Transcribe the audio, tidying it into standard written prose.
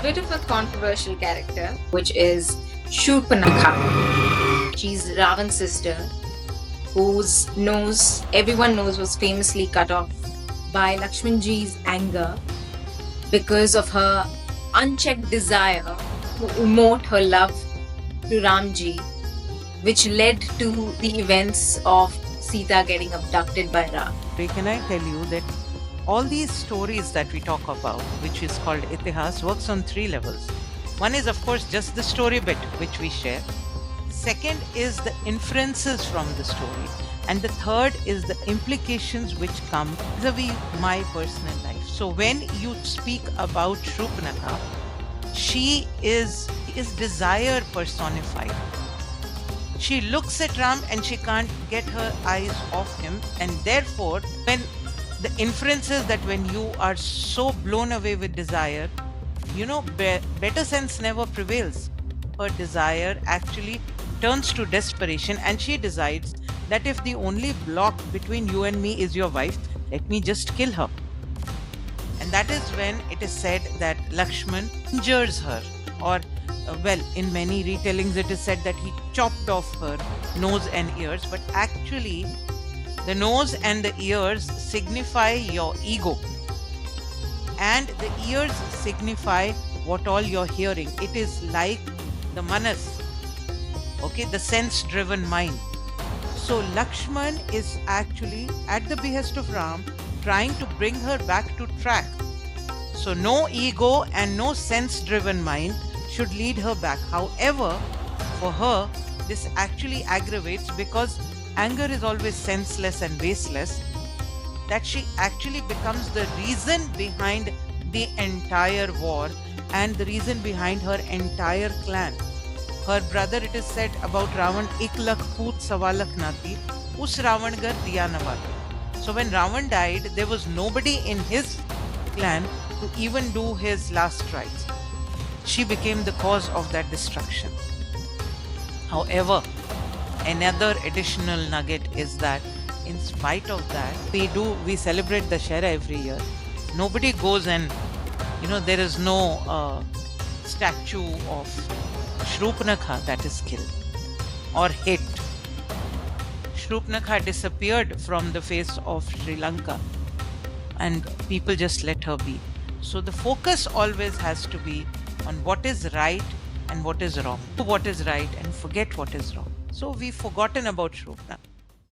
bit of a controversial character, which is Shurpanakha. She's Ravan's sister, whose nose everyone knows was famously cut off by Lakshmanji's anger because of her unchecked desire to emote her love to Ramji, which led to the events of Sita getting abducted by Ram. Can I tell you that all these stories that we talk about, which is called Itihas, works on 3 levels. One is, of course, just the story bit which we share. Second is the inferences from the story. And the third is the implications which come vis-a-vis my personal life. So when you speak about Shurpanakha, she is desire personified. She looks at Ram and she can't get her eyes off him, and therefore when the inference is that when you are so blown away with desire, better sense never prevails. Her desire actually turns to desperation, and she decides that if the only block between you and me is your wife, let me just kill her. And that is when it is said that Lakshman injures her, or in many retellings it is said that he chopped off her nose and ears, but actually the nose and the ears signify your ego, and the ears signify what all you're hearing. It is like the manas, the sense-driven mind. So Lakshman is actually, at the behest of Ram, trying to bring her back to track. So no ego and no sense-driven mind should lead her back. However, for her, this actually aggravates, because anger is always senseless and baseless, that she actually becomes the reason behind the entire war and the reason behind her entire clan. Her brother, it is said about Ravan, "Ik lakh poot sawa lakh nati, us Ravan gar diya na wale." So when Ravan died, there was nobody in his clan to even do his last rites. She became the cause of that destruction. However, another additional nugget is that in spite of that, we celebrate Dashera every year. Nobody goes and, there is no statue of Shurpanakha that is killed or hit. Shurpanakha disappeared from the face of Sri Lanka, and people just let her be. So the focus always has to be on what is right and what is wrong. Do what is right and forget what is wrong. So we've forgotten about Shurpanakha.